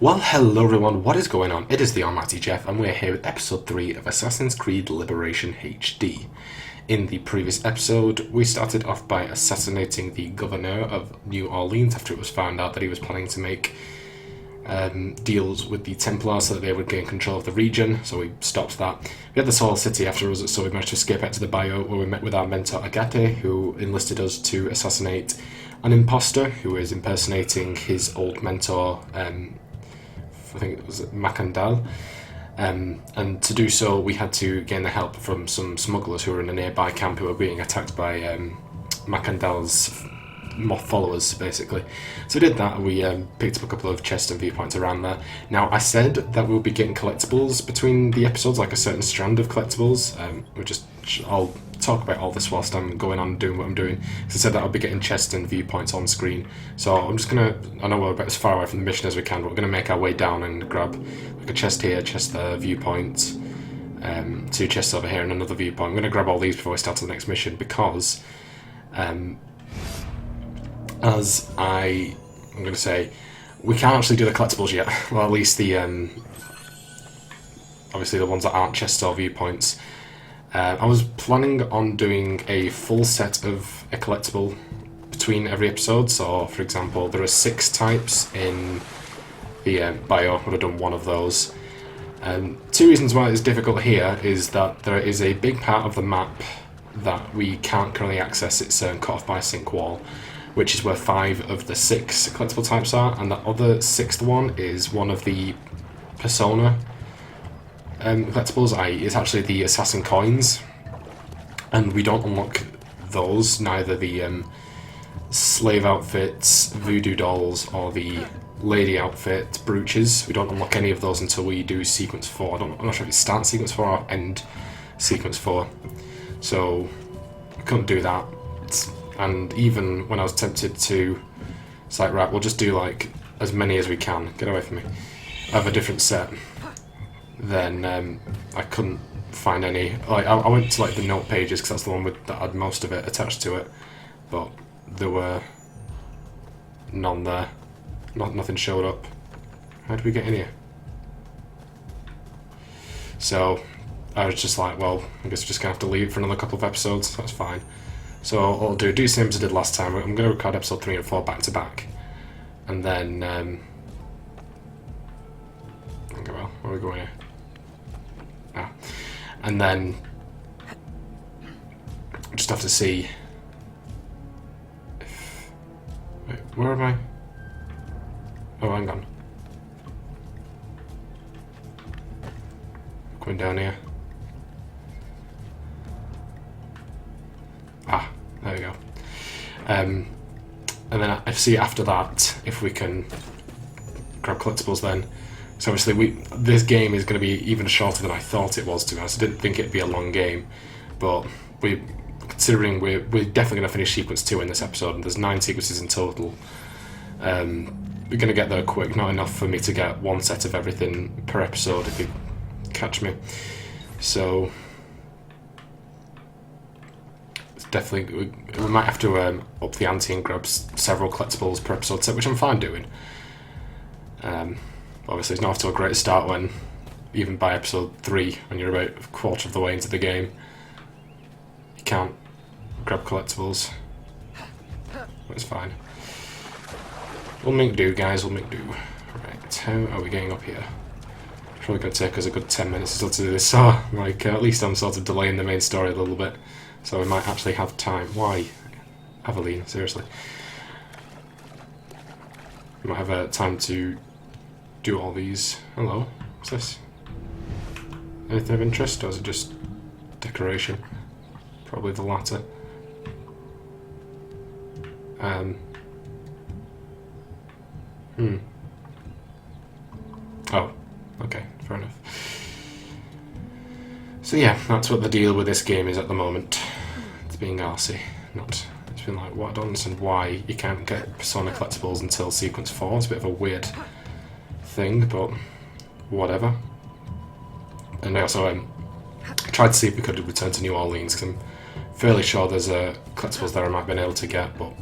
Well, hello everyone, what is going on? It is TheAlmightyGeoff and we're here with episode 3 of Assassin's Creed Liberation HD. In the previous episode, we started off by assassinating the governor of New Orleans after it was found out that he was planning to make deals with the Templars so that they would gain control of the region, so we stopped that. We had the Soil City after us, so we managed to escape out to the Bayou where we met with our mentor Agate, who enlisted us to assassinate an impostor who is impersonating his old mentor, I think it was Macandal, and to do so we had to gain the help from some smugglers who were in a nearby camp who were being attacked by Macandal's followers, basically. So we did that, and we picked up a couple of chests and viewpoints around there. Now, I said that we'll be getting collectibles between the episodes, like a certain strand of collectibles. I'll talk about all this whilst I'm going on doing what I'm doing. Because I said that I'll be getting chests and viewpoints on screen. So I'm just gonna, I know we're about as far away from the mission as we can, but we're gonna make our way down and grab like a chest here, chest there, viewpoint, 2 chests over here and another viewpoint. I'm gonna grab all these before we start the next mission because as I'm going to say, we can't actually do the collectibles yet. Well, at least the obviously the ones that aren't chests or viewpoints. I was planning on doing a full set of a collectible between every episode. So, for example, there are 6 types in the Bayou. I would have done one of those. 2 reasons why it's difficult here is that there is a big part of the map that we can't currently access. It's cut off by a sink wall, which is where 5 of the 6 collectible types are, and the other 6th one is one of the persona collectibles, i.e. it's actually the assassin coins, and we don't unlock those, neither the slave outfits, voodoo dolls, or the lady outfit brooches. We don't unlock any of those until we do sequence 4. I'm not sure if it starts sequence 4 or end sequence 4, so we couldn't do that. And even when I was tempted to, it's like, right, we'll just do like as many as we can, get away from me, of a different set, then I couldn't find any. Like, I went to like the note pages because that's the one that had most of it attached to it, but there were none there. Nothing showed up. How did we get in here? So I was just like, well, I guess we're just gonna have to leave for another couple of episodes. That's fine. So I'll do the same as I did last time. I'm going to record episode 3 and 4 back to back, and then okay, well, where are we going here? And then just have to see if, wait, where am I? Oh, hang on. Going down here. There we go. And then I see after that if we can grab collectibles then. So obviously this game is going to be even shorter than I thought it was, to be honest. I didn't think it'd be a long game, but considering we're definitely going to finish sequence 2 in this episode, and there's 9 sequences in total. We're going to get there quick, not enough for me to get one set of everything per episode, if you catch me. So definitely, we might have to up the ante and grab several collectibles per episode set, which I'm fine doing. Obviously, it's not off to a great start when, even by episode 3, when you're about a quarter of the way into the game, you can't grab collectibles. But it's fine. We'll make do, guys, we'll make do. Right, how are we getting up here? It's probably going to take us a good 10 minutes still to do this, so like, at least I'm sort of delaying the main story a little bit. So we might actually have time. Why? Aveline, seriously. We might have time to do all these. Hello? What's this? Anything of interest, or is it just decoration? Probably the latter. Oh, okay, fair enough. So yeah, that's what the deal with this game is at the moment. It's being arsey. It's been like, what, I don't understand why you can't get Persona collectibles until sequence 4. It's a bit of a weird thing, but whatever. And I also tried to see if we could return to New Orleans, because I'm fairly sure there's collectibles there I might have been able to get, but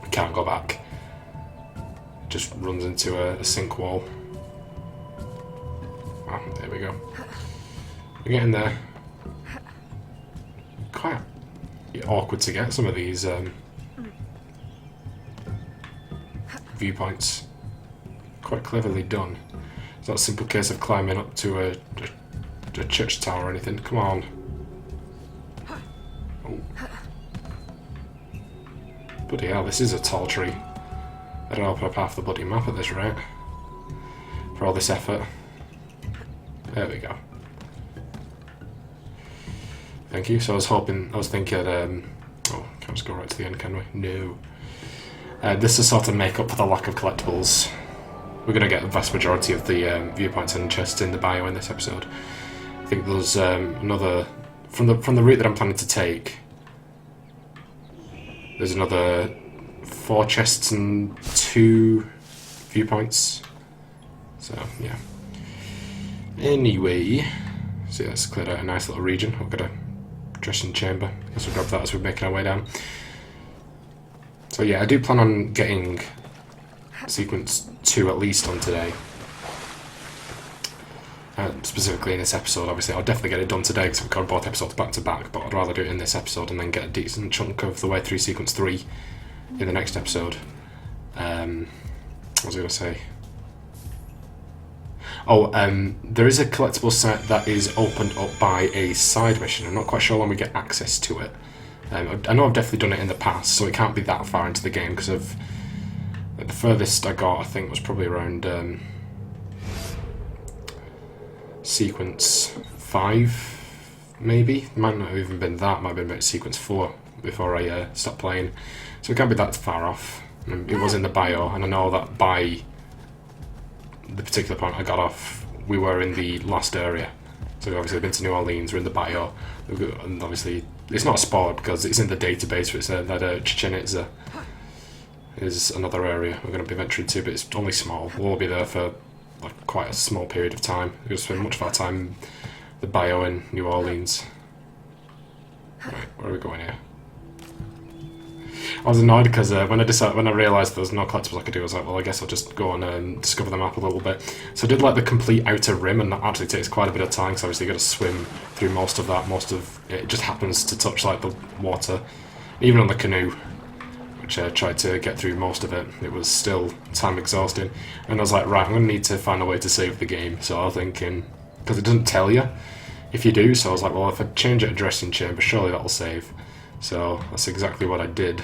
we can't go back. Just runs into a sink wall. Ah, there we go. We're getting there. Quite awkward to get some of these viewpoints. Quite cleverly done. It's not a simple case of climbing up to a church tower or anything. Come on. Oh. Bloody hell, this is a tall tree. That'll open up half the bloody map at this rate. For all this effort. There we go. Thank you. So I was thinking, oh, can't just go right to the end, can we? No. This is sort of make up for the lack of collectibles. We're going to get the vast majority of the viewpoints and chests in the Bayou in this episode. I think there's another... From the route that I'm planning to take, there's another 4 chests and 2 viewpoints. So, yeah. Anyway, see, that's cleared out a nice little region. We've got a dressing chamber. I guess we'll grab that as we're making our way down. So yeah, I do plan on getting sequence 2 at least on today. Specifically in this episode, obviously I'll definitely get it done today because we've got both episodes back to back, but I'd rather do it in this episode and then get a decent chunk of the way through sequence 3 in the next episode. What was I going to say? Oh, there is a collectible set that is opened up by a side mission. I'm not quite sure when we get access to it. I know I've definitely done it in the past, so it can't be that far into the game because of the furthest I got, I think, was probably around sequence 5, maybe. It might not have even been that. Might have been about sequence 4 before I stopped playing. So it can't be that far off. It was in the Bayou, and I know that by the particular point I got off, we were in the last area. So we've obviously been to New Orleans, we're in the Bayou, and obviously it's not a spoiler because it's in the database, but it's that Chichen Itza is another area we're going to be venturing to, but it's only small. We'll all be there for like quite a small period of time. We're going to spend much of our time in the Bayou in New Orleans. Right, where are we going here? I was annoyed because when I realised there was no collectibles I could do, I was like, well, I guess I'll just go on and discover the map a little bit. So I did like the complete outer rim, and that actually takes quite a bit of time because obviously you've got to swim through most of that. Most of it just happens to touch like the water. Even on the canoe, which I tried to get through most of it, it was still time exhausting. And I was like, right, I'm going to need to find a way to save the game. So I was thinking, because it doesn't tell you if you do, so I was like, well, if I change it to dressing chamber, surely that'll save. So that's exactly what I did.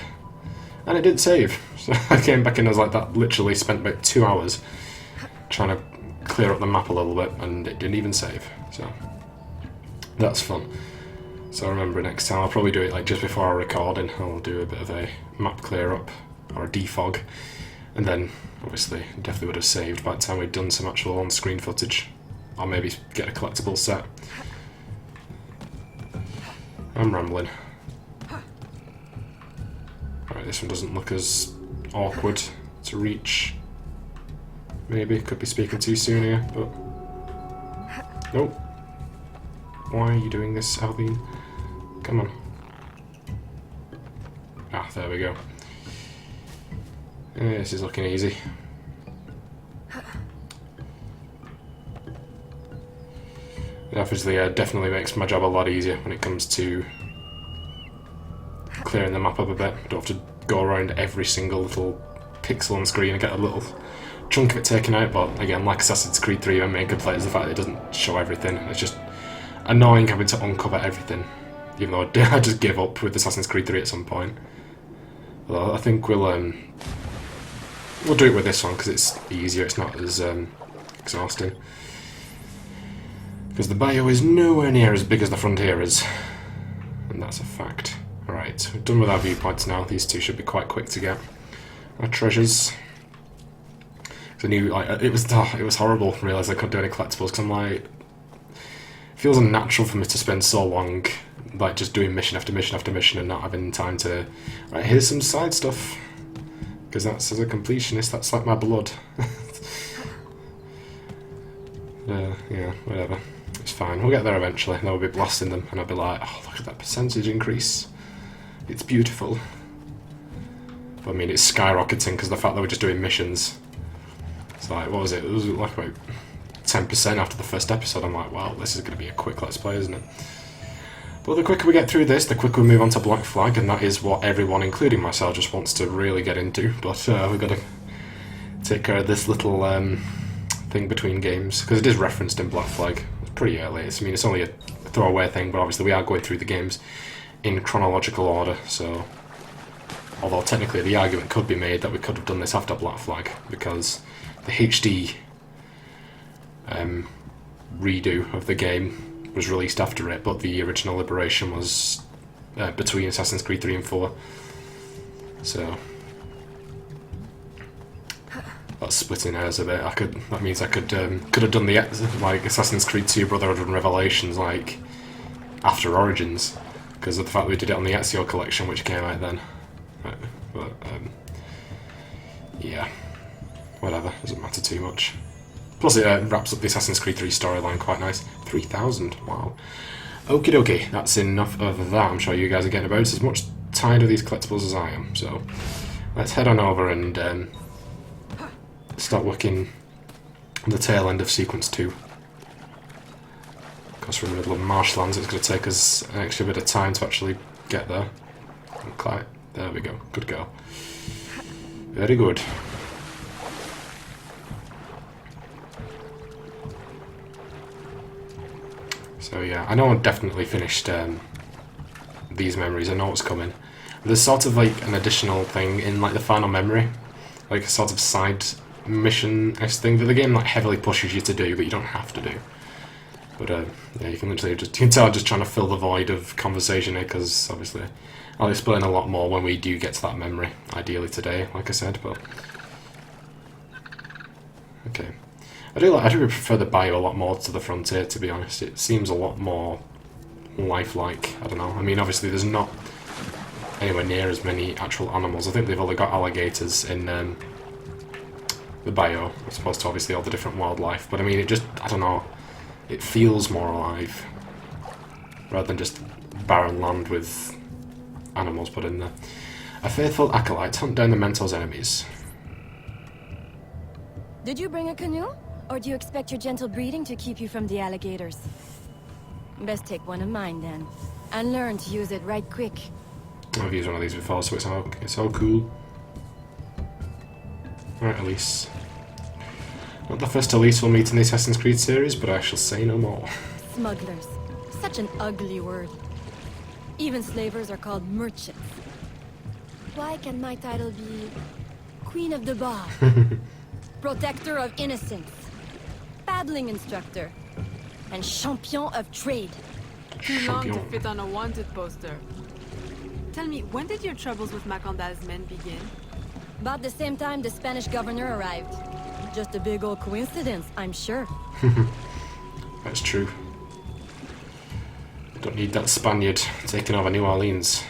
And it did save. So I came back in, I was like, that literally spent about 2 hours trying to clear up the map a little bit, and it didn't even save. So that's fun. So I remember next time I'll probably do it like just before our recording. I'll do a bit of a map clear up or a defog, and then obviously definitely would have saved by the time we'd done some actual on-screen footage, or maybe get a collectible set. I'm rambling. Right, this one doesn't look as awkward to reach. Maybe, could be speaking too soon here, but... Nope. Why are you doing this, Alvin? Come on. Ah, there we go. Yeah, this is looking easy. It obviously definitely makes my job a lot easier when it comes to clearing the map up a bit. I don't have to go around every single little pixel on screen and get a little chunk of it taken out, but again, like Assassin's Creed 3, my main complaint is the fact that it doesn't show everything. It's just annoying having to uncover everything, even though I just give up with Assassin's Creed 3 at some point. Well, I think we'll do it with this one because it's easier, it's not as exhausting. Because the Bayou is nowhere near as big as the Frontier is, and that's a fact. Alright, we're done with our viewpoints now. These two should be quite quick to get. Our treasures. I knew, like, it was horrible to realise I couldn't do any collectibles because I'm like, it feels unnatural for me to spend so long like just doing mission after mission after mission and not having time to, right, here's some side stuff, because that's, as a completionist, that's like my blood. Yeah, whatever, it's fine, we'll get there eventually, and I'll be blasting them and I'll be like, oh, look at that percentage increase, it's beautiful. But I mean, it's skyrocketing because of the fact that we're just doing missions. It's like, what was it? It was like about 10% after the first episode. I'm like, well, this is going to be a quick Let's Play, isn't it? But the quicker we get through this, the quicker we move on to Black Flag, and that is what everyone, including myself, just wants to really get into. But we've got to take care of this little thing between games, because it is referenced in Black Flag. It's pretty early. I mean, it's only a throwaway thing, but obviously we are going through the games in chronological order, so... Although technically the argument could be made that we could have done this after Black Flag, because the HD redo of the game was released after it, but the original Liberation was between Assassin's Creed 3 and 4. So that's splitting hairs a bit. That means I could have done the like Assassin's Creed 2 Brotherhood and Revelations like after Origins, because of the fact we did it on the Ezio collection, which came out then. But yeah, whatever, doesn't matter too much. Plus it wraps up the Assassin's Creed 3 storyline quite nice. 3,000, wow. Okie dokie, that's enough of that. I'm sure you guys are getting about as much tired of these collectibles as I am, so let's head on over and start working on the tail end of Sequence 2. Because we're in the middle of marshlands, it's going to take us an extra bit of time to actually get there. Okay. There we go. Good go. Very good. So yeah, I know I've definitely finished these memories. I know what's coming. There's sort of like an additional thing in like the final memory, like a sort of side mission-esque thing that the game like heavily pushes you to do, but you don't have to do. But yeah, you can literally you can tell I'm just trying to fill the void of conversation here, because obviously I'll explain a lot more when we do get to that memory, ideally today, like I said, but... Okay. I do prefer the Bayou a lot more to the Frontier, to be honest. It seems a lot more lifelike, I don't know. I mean, obviously there's not anywhere near as many actual animals. I think they've only got alligators in the Bayou, as opposed to obviously all the different wildlife. But I mean, it just, I don't know, it feels more alive, rather than just barren land with animals put in there. A faithful acolyte, hunt down the Mentor's enemies. Did you bring a canoe? Or do you expect your gentle breeding to keep you from the alligators? Best take one of mine then, and learn to use it right quick. I've used one of these before, so it's all cool. Alright, Elise. Not the first Elise we'll meet in the Assassin's Creed series, but I shall say no more. Smugglers. Such an ugly word. Even slavers are called merchants. Why can my title be Queen of the Bar? Protector of Innocence, paddling instructor, and champion of trade. Too long to fit on a wanted poster. Tell me, when did your troubles with Macandal's men begin? About the same time the Spanish governor arrived. Just a big old coincidence, I'm sure. That's true. Don't need that Spaniard taking over New Orleans.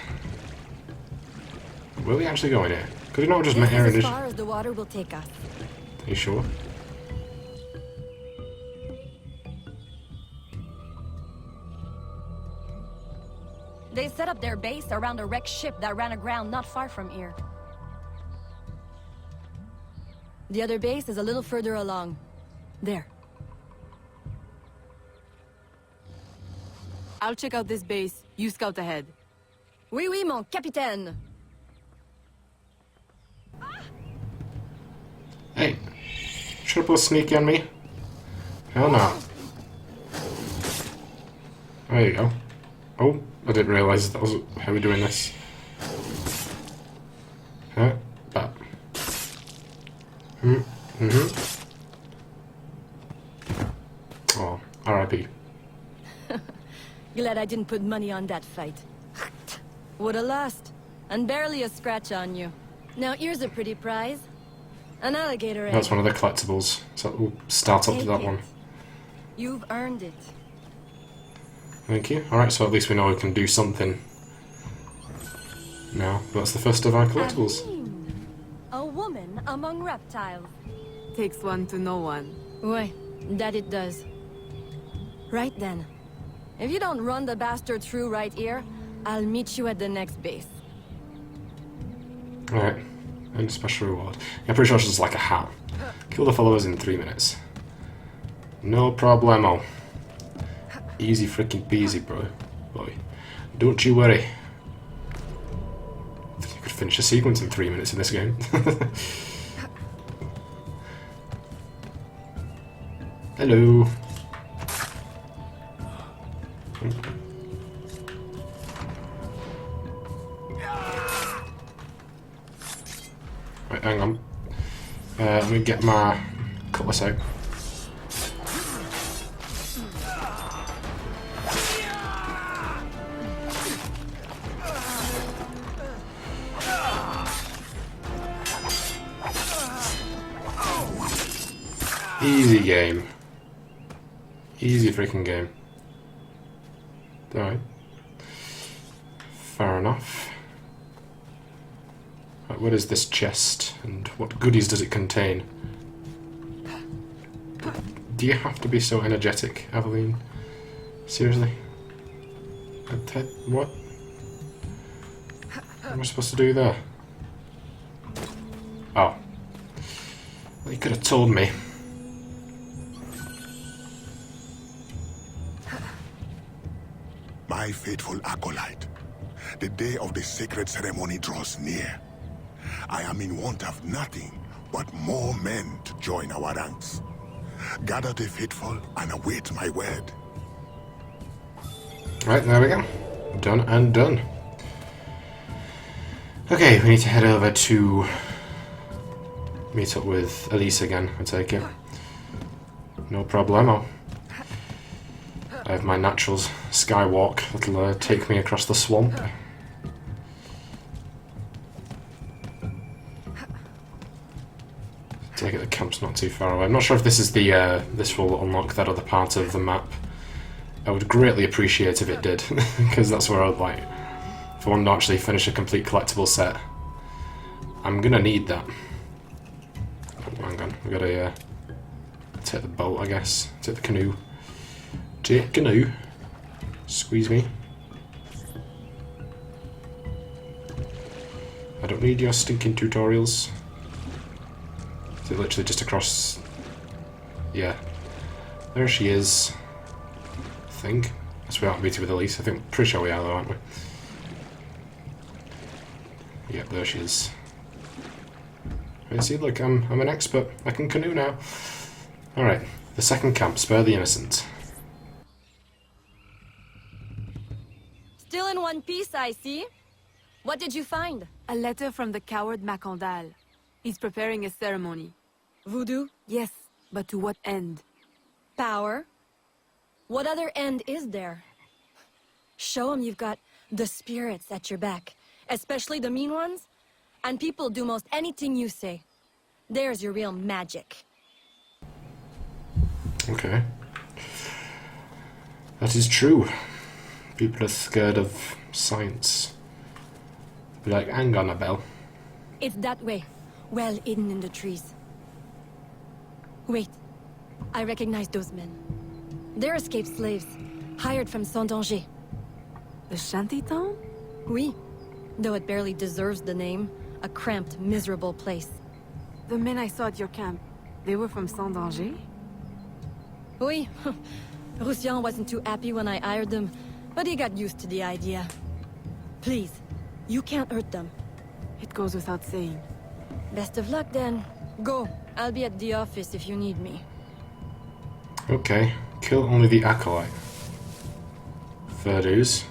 Where are we actually going here? Could we not just met here as far as the water will take us. Are you sure? They set up their base around a wrecked ship that ran aground not far from here. The other base is a little further along. There. I'll check out this base. You scout ahead. Oui, oui, mon capitaine. Hey, should have put sneaky on me. Hell no. There you go. Oh, I didn't realise that was how we're doing this. Huh? That. Oh, R.I.P. Glad I didn't put money on that fight. Woulda lost. And barely a scratch on you. Now here's a pretty prize. An alligator egg. That's one of the collectibles. So we'll start up to that one. You've earned it. Thank you. Alright, so at least we know we can do something now. That's the first of our collectibles. A woman among reptiles. Takes one to know one. Why, that it does. Right then. If you don't run the bastard through right here, I'll meet you at the next base. Alright. And special reward. Yeah, I'm pretty sure it's just like a hat. Kill the followers in 3 minutes. No problemo. Easy freaking peasy, bro. Boy. Don't you worry. I think you could finish a sequence in 3 minutes in this game. Hello. Right, hang on. Let me get my cutlass out. Easy game. Easy freaking game. Alright. Fair enough. Right, what is this chest and what goodies does it contain? Do you have to be so energetic, Aveline? Seriously? What? What am I supposed to do there? Oh. Well, you could have told me. My faithful acolyte, the day of the sacred ceremony draws near. I am in want of nothing but more men to join our ranks. Gather the faithful and await my word. Right, there we go. Done and done. Okay, we need to head over to meet up with Elise again, I take it. No problemo. I have my naturals skywalk that'll take me across the swamp. Take it the camp's not too far away. I'm not sure if this is the this will unlock that other part of the map. I would greatly appreciate if it did, because that's where I'd like. If I want to actually finish a complete collectible set, I'm gonna need that. Oh, hang on, we gotta take the boat, I guess. Take the canoe. Take canoe. Squeeze me. I don't need your stinking tutorials. Is it literally just across? Yeah. There she is. I think. That's we aren't meeting with Elise. I think pretty sure we are though, aren't we? Yep, there she is. You see, look, I'm an expert. I can canoe now. Alright. The second camp, spare the innocent. Still in one piece, I see. What did you find? A letter from the coward Macandal. He's preparing a ceremony. Voodoo? Yes, but to what end? Power? What other end is there? Show him you've got the spirits at your back, especially the mean ones, and people do most anything you say. There's your real magic. Okay. That is true. People are scared of science. Be like, hang on, Abel. It's that way, well hidden in the trees. Wait, I recognize those men. They're escaped slaves, hired from Saint-Danger. The shantytown? Oui, though it barely deserves the name. A cramped, miserable place. The men I saw at your camp, they were from Saint-Danger? Oui, Roussillon wasn't too happy when I hired them, but he got used to the idea. Please, you can't hurt them. It goes without saying. Best of luck then. Go, I'll be at the office if you need me. Okay. Kill only the acolyte. Fair dues.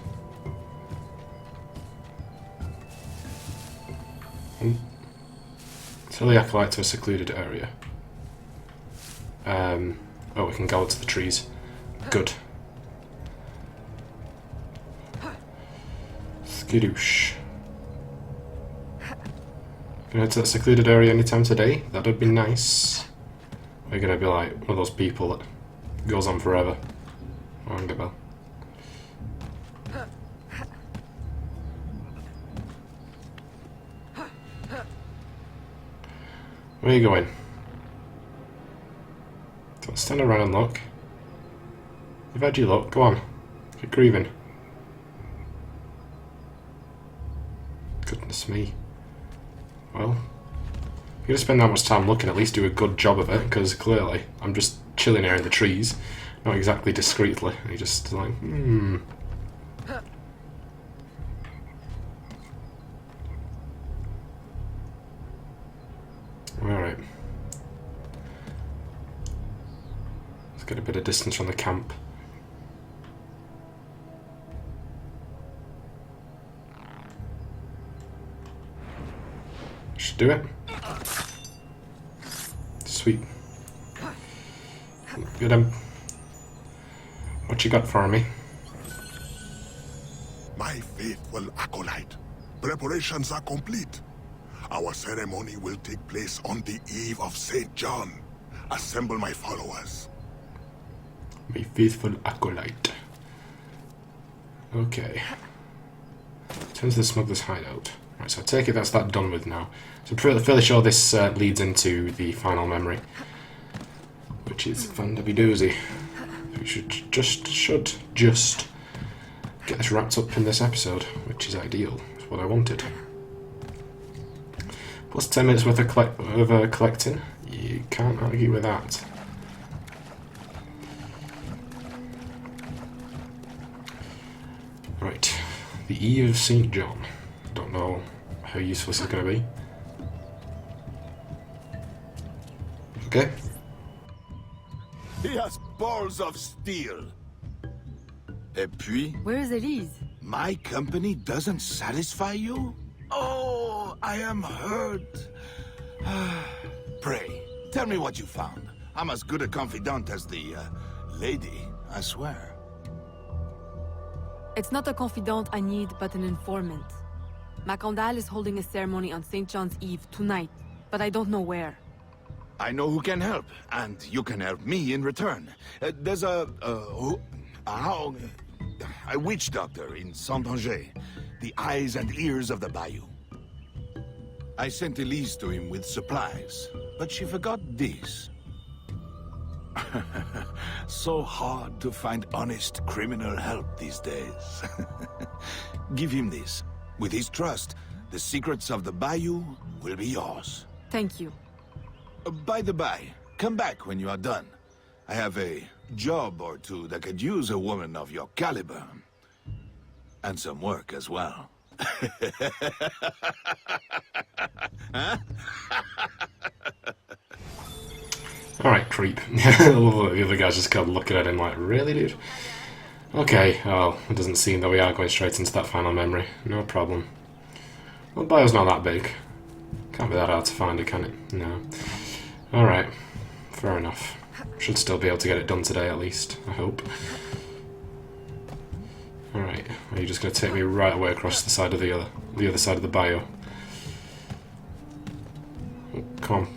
Tell the acolyte to a secluded area. Oh, we can go to the trees. Good. Skidoosh. Can I head to that secluded area anytime today? That'd be nice. We're gonna be like one of those people that goes on forever. Ring the bell. Where are you going? Don't stand around and look. You've had your luck. Go on. Keep grieving. Goodness me. Well, if you're gonna spend that much time looking, at least do a good job of it, because clearly I'm just chilling here in the trees, not exactly discreetly. He just like, Alright. Let's get a bit of distance from the camp. Should do it. Sweet. Good. What you got for me? My faithful acolyte, preparations are complete. Our ceremony will take place on the eve of St. John. Assemble my followers. My faithful acolyte. Okay. Turn to the smuggler's hideout. Right, so I take it that's that done with now. So I'm fairly sure this leads into the final memory, which is fun-dubby-doozy. We should just get this wrapped up in this episode, which is ideal. It's what I wanted. Plus 10 minutes worth of collecting. You can't argue with that. Right, the Eve of St. John. Don't know how useful this is going to be. Okay. He has balls of steel. Et puis, Where is Elise? my company doesn't satisfy you? Oh, I am hurt. Pray, tell me what you found. I'm as good a confidant as the lady, I swear. It's not a confidant I need, but an informant. Macandal is holding a ceremony on St. John's Eve tonight, but I don't know where. I know who can help, and you can help me in return. There's a witch doctor in Saint-Anger, the eyes and ears of the Bayou. I sent Elise to him with supplies, but she forgot this. So hard to find honest criminal help these days. Give him this. With his trust, the secrets of the Bayou will be yours. Thank you. By the by, come back when you are done. I have a job or two that could use a woman of your caliber. And some work as well. Huh? Alright, creep. The other guy's just kind of looking at him like, really, dude? Okay, well, it doesn't seem that we are going straight into that final memory. No problem. Well, Bayou's not that big. Can't be that hard to find it, can it? No. Alright, fair enough. Should still be able to get it done today, at least, I hope. Alright, are you just going to take me right away across the side of the other side of the Bayou? Oh, come on.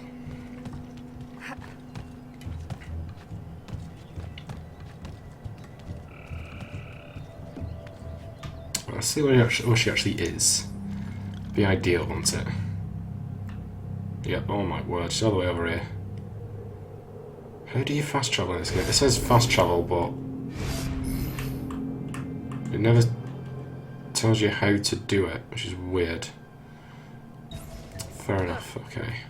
Let's see where she actually is. Be ideal, won't it? Yep, oh my word, she's all the way over here. How do you fast travel in this game? It says fast travel, but it never tells you how to do it, which is weird. Fair enough, okay.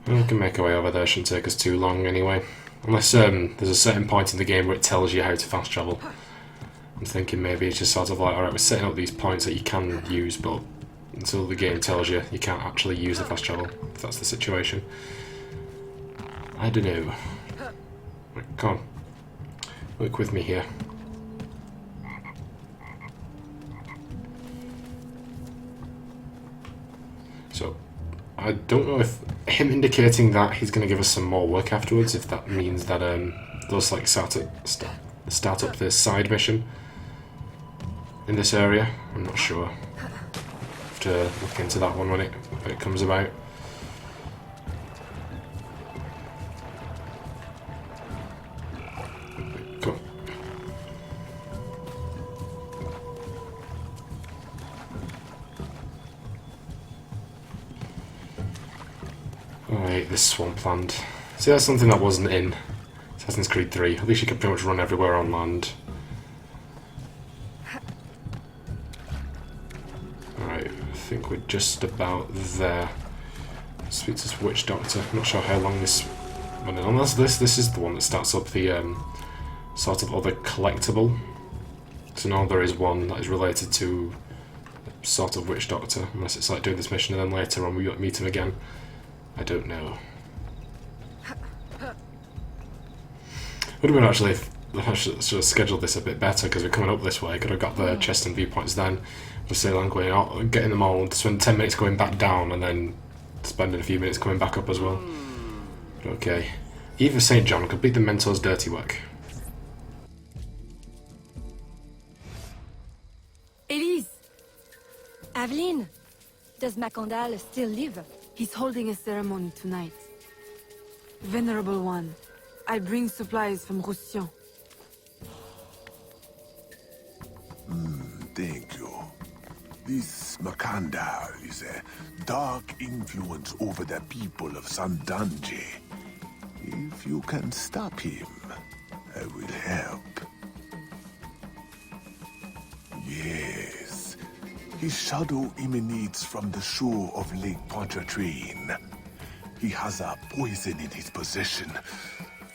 Well, we can make our way over there, shouldn't take us too long anyway. Unless there's a certain point in the game where it tells you how to fast travel. I'm thinking maybe it's just sort of like, alright, we're setting up these points that you can use, but until the game tells you, you can't actually use the fast travel, if that's the situation. I don't know. Right, come on. Work with me here. So, I don't know if him indicating that he's going to give us some more work afterwards, if that means that those like start up this side mission in this area. I'm not sure. Have to look into that one when it comes about. Cool. Alright, this swampland. See, that's something that wasn't in Assassin's Creed 3. At least you could pretty much run everywhere on land. Alright, I think we're just about there. Speak to this witch doctor. I'm not sure how long this went on. Unless this is the one that starts up the sort of other collectible. So now there is one that is related to a sort of witch doctor. Unless it's like doing this mission and then later on we meet him again. I don't know. Would have been actually if I should have scheduled this a bit better because we're coming up this way. Could have got the chest and viewpoints then. Just say I'm going out, getting them all, spend 10 minutes going back down and then spending a few minutes coming back up as well. But okay. Eve of St. John, complete the mentor's dirty work. Elise! Aveline! Does Macondal still live? He's holding a ceremony tonight. Venerable One, I bring supplies from Roussillon. Thank you. This Macondal is a dark influence over the people of Sandange. If you can stop him, I will help. Yes. His shadow emanates from the shore of Lake Pontchartrain. He has a poison in his possession,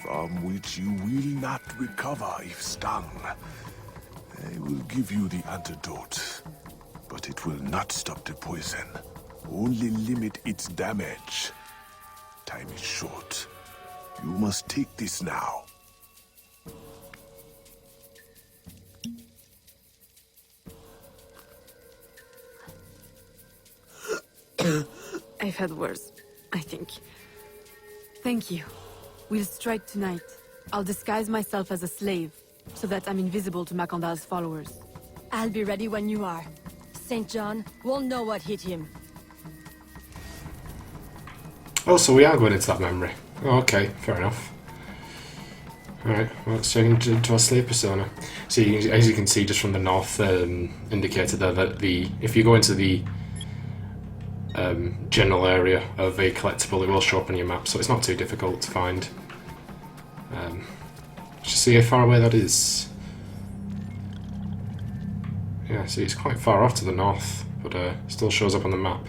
from which you will not recover if stung. I will give you the antidote, but it will not stop the poison. Only limit its damage. Time is short. You must take this now. I've had worse, I think. Thank you. We'll strike tonight. I'll disguise myself as a slave, so that I'm invisible to Macondal's followers. I'll be ready when you are. St. John won't know what hit him. Oh, so we are going into that memory. Oh, okay, fair enough. Alright, well, let's check into our slave persona. So, as you can see just from the north indicator there, that if you go into the general area of a collectible, it will show up on your map, so it's not too difficult to find. Just see how far away that is. Yeah, see, it's quite far off to the north, but still shows up on the map.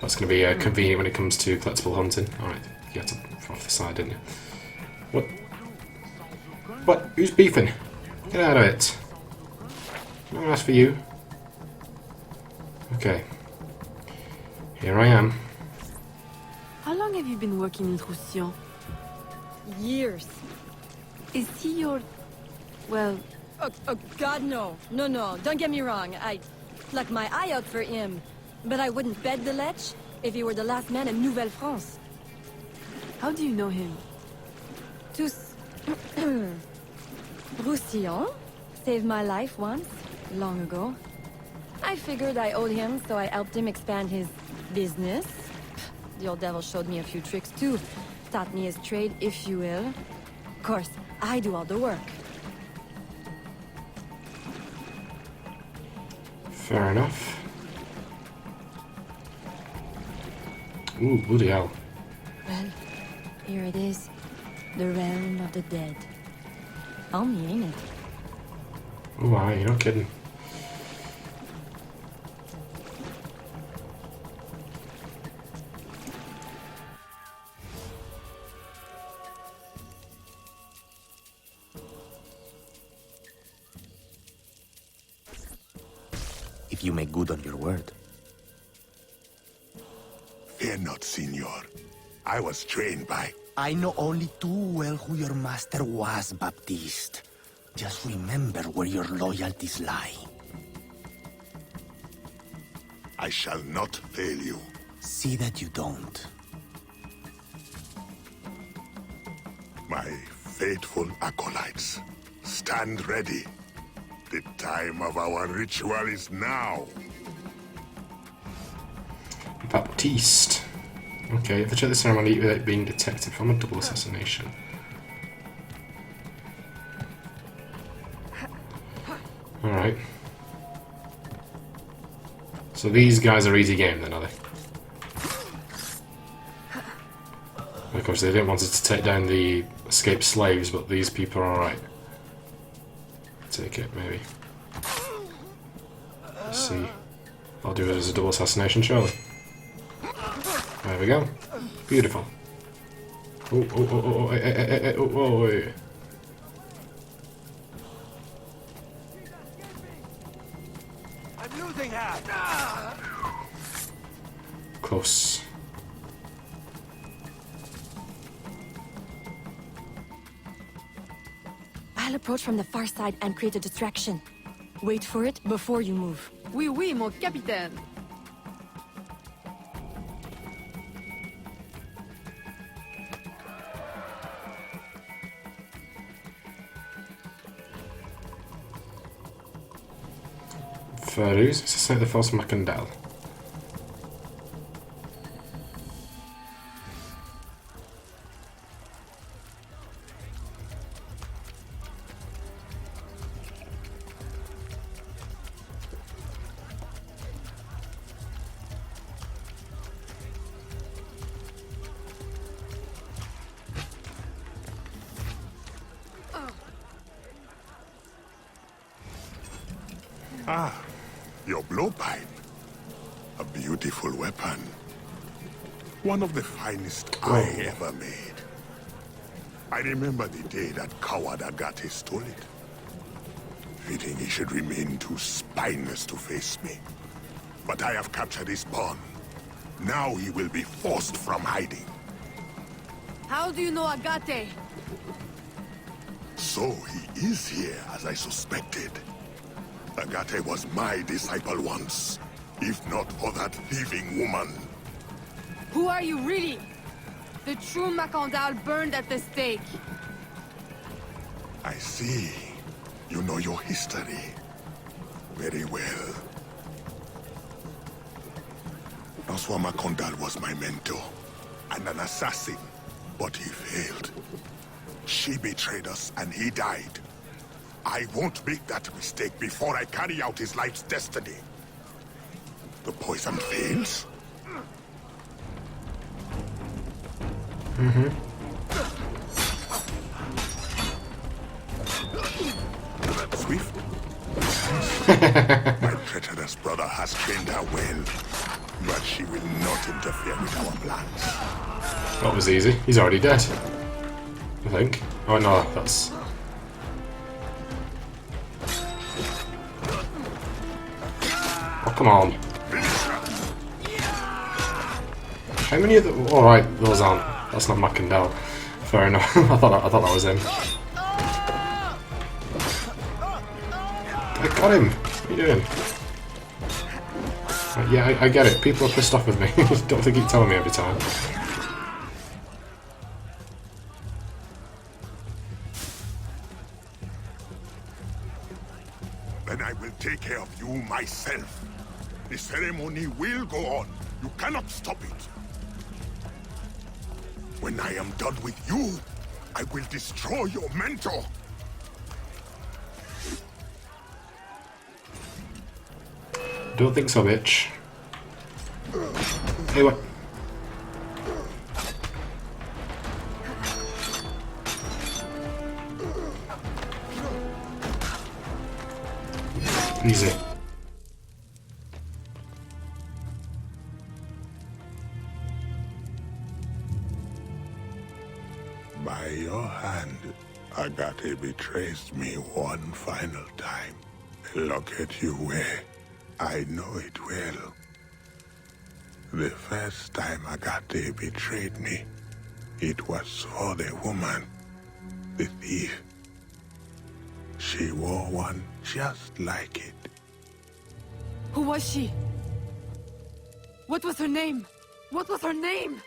That's going to be convenient when it comes to collectible hunting. Alright, you had to off the side, didn't you? What? What? Who's beefing? Get out of it. No one asked for you. Okay. Here I am. How long have you been working in Roussillon? Years. Is he your... well... Oh, God, no. No, don't get me wrong. I'd pluck my eye out for him. But I wouldn't bet the lech if he were the last man in Nouvelle-France. How do you know him? Tous... Roussillon saved my life once, long ago. I figured I owed him, so I helped him expand his business. The old devil showed me a few tricks too. Taught me his trade, if you will. Of course, I do all the work. Fair enough. Ooh, bloody hell. Well, here it is. The realm of the dead. On me, ain't it? Oh, aye, you're not kidding. If you make good on your word. Fear not, Signor. I was trained by... I know only too well who your master was, Baptiste. Just remember where your loyalties lie. I shall not fail you. See that you don't. My faithful acolytes, stand ready. The time of our ritual is now. Baptiste. Okay, if they check the ceremony without being detected from a double assassination. Alright. So these guys are easy game then, are they? Of course, they didn't want us to take down the escaped slaves, but these people are alright. Take it, maybe. Let's see. I'll do it as a double assassination, surely. There we go. Beautiful. Oh, oh, oh, oh, oh, oh, oh. I'm losing her. Close. I'll approach from the far side and create a distraction. Wait for it before you move. Oui, oui, mon capitaine. Ferus, c'est the force Macandal. Ah, your blowpipe. A beautiful weapon. One of the finest I ever made. I remember the day that coward Agate stole it. Fitting he should remain too spineless to face me. But I have captured his pawn. Now he will be forced from hiding. How do you know Agate? So he is here, as I suspected. Agate was my disciple once, if not for that thieving woman. Who are you really? The true Macandal burned at the stake. I see. You know your history. Very well. Noswa Macandal was my mentor, and an assassin, but he failed. She betrayed us, and he died. I won't make that mistake before I carry out his life's destiny. The poison fails? Swift? My treacherous brother has trained her well, but she will not interfere with our plans. That was easy. He's already dead. I think. Oh no, that's... Oh, come on. How many of the... Alright, those aren't... That's not Macandal. Fair enough. I thought that was him. I got him! What are you doing? Yeah, I get it. People are pissed off with me. Don't have to keep telling me every time. Then I will take care of you myself. The ceremony will go on. You cannot stop it. When I am done with you, I will destroy your mentor. Don't think so, bitch. Hey, what? Easy. By your hand, Agate betrays me one final time. Look at you where I know it well. The first time Agate betrayed me, it was for the woman, the thief. She wore one just like it. Who was she? What was her name? What was her name?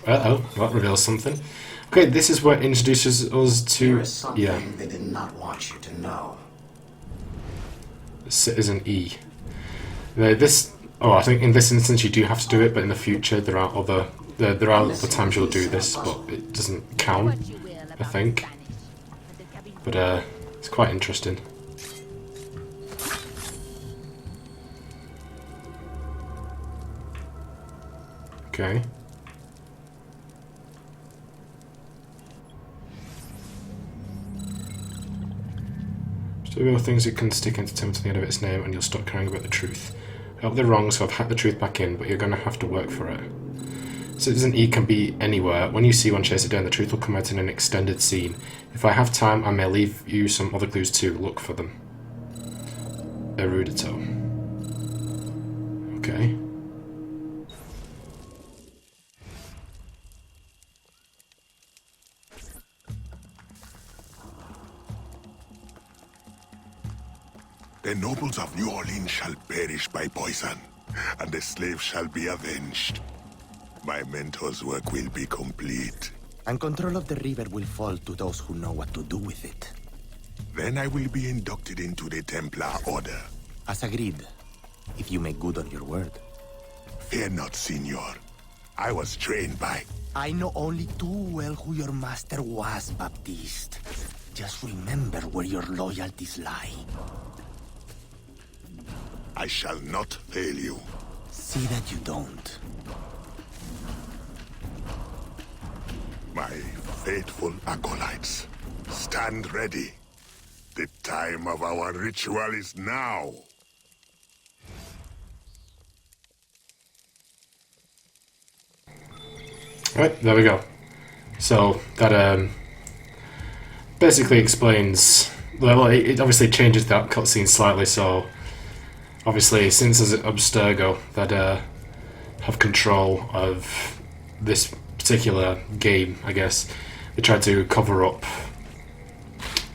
Uh-oh, that reveals something. Okay, this is where it introduces us to... There is something Yeah, they did not want you to know. Citizen E. This... Oh, I think in this instance you do have to do it, but in the future there are other... There are other times you'll do this, but it doesn't count, I think. But it's quite interesting. Okay. So there are things you can stick entertainment to the end of its name and you'll stop caring about the truth. I hope they're wrong, so I've hacked the truth back in, but you're going to have to work for it. Citizen E can be anywhere. When you see one, chase it down. The truth will come out in an extended scene. If I have time, I may leave you some other clues too. Look for them. Erudito. Okay. The nobles of New Orleans shall perish by poison, and the slaves shall be avenged. My mentor's work will be complete. And control of the river will fall to those who know what to do with it. Then I will be inducted into the Templar Order. As agreed, if you make good on your word. Fear not, Signor. I was trained by... I know only too well who your master was, Baptiste. Just remember where your loyalties lie. I shall not fail you. See that you don't. My faithful acolytes, stand ready. The time of our ritual is now. Right, there we go. So that basically explains. Well, it obviously changes that cutscene slightly. So obviously, since there's Abstergo that have control of this particular game, I guess they tried to cover up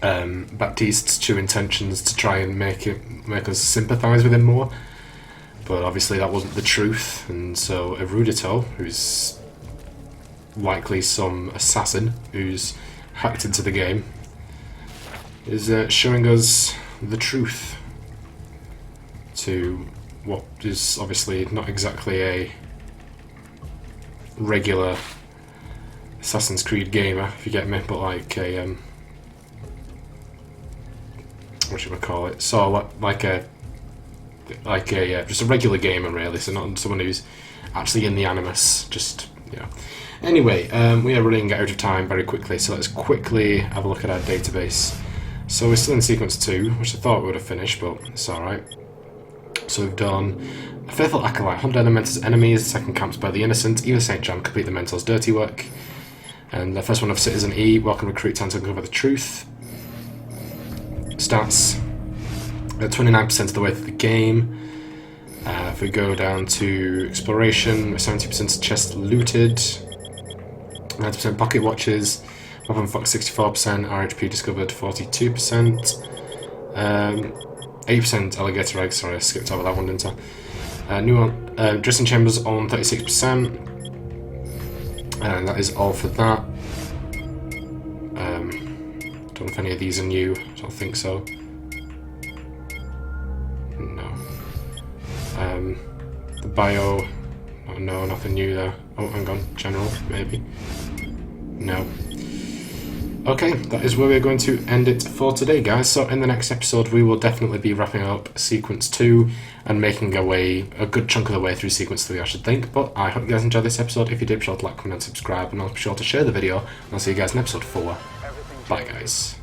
Baptiste's true intentions to try and make us sympathise with him more. But obviously, that wasn't the truth, and so Erudito, who's likely some assassin who's hacked into the game, is showing us the truth to what is obviously not exactly a regular Assassin's Creed gamer, if you get me, but like a what should we call it? So like a just a regular gamer, really. So not someone who's actually in the Animus. Just Anyway, we are running out of time very quickly, so let's quickly have a look at our database. So we're still in sequence 2, which I thought we would have finished, but it's alright. So we've done a faithful acolyte, hunt down the mentor's enemies, second camps by the innocent, Eva St. John, complete the mentor's dirty work. And the first one of Citizen E, welcome recruit time to uncover the truth. Stats, 29% of the way through the game. If we go down to exploration, 70% chest looted, 90% pocket watches, weapon fox 64%, RHP discovered 42%, 8% alligator eggs, sorry I skipped over that one, didn't I? New one, dressing chambers on 36%, and that is all for that. Don't know if any of these are new, I don't think so. No. The Bayou, oh, no, nothing new there. Oh, hang on, general, maybe. No. Okay, that is where we're going to end it for today, guys. So in the next episode, we will definitely be wrapping up Sequence 2 and making our way, a good chunk of the way through Sequence 3, I should think. But I hope you guys enjoyed this episode. If you did, be sure to like, comment, and subscribe. And I'll be sure to share the video. And I'll see you guys in episode 4. Bye, guys.